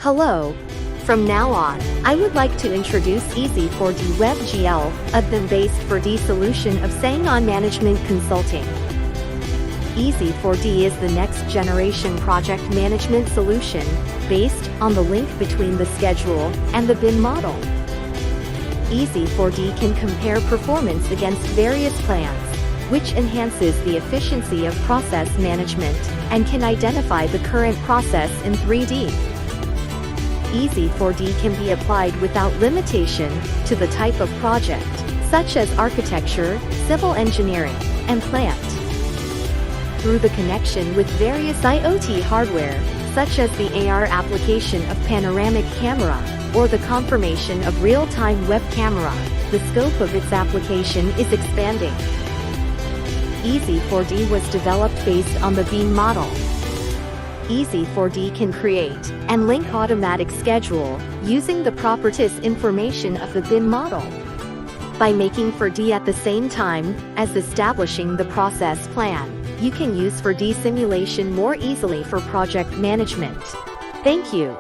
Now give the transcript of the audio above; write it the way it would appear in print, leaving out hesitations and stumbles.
Hello. From now on, I would like to introduce ez-4D WebGL, a BIM-based 4D solution of SangAh Management Consulting. ez-4D is the next generation project management solution, based on the link between the schedule and the BIM model. ez-4D can compare performance against various plans, which enhances the efficiency of process management, and can identify the current process in 3D. ez-4D can be applied without limitation to the type of project, such as architecture, civil engineering, and plant. Through the connection with various IoT hardware, such as the AR application of panoramic camera, or the confirmation of real-time web camera, the scope of its application is expanding. ez-4D was developed based on the BIM model. ez-4D can create and link automatic schedule using the properties information of the BIM model. By making 4D at the same time as establishing the process plan, you can use 4D simulation more easily for project management. Thank you.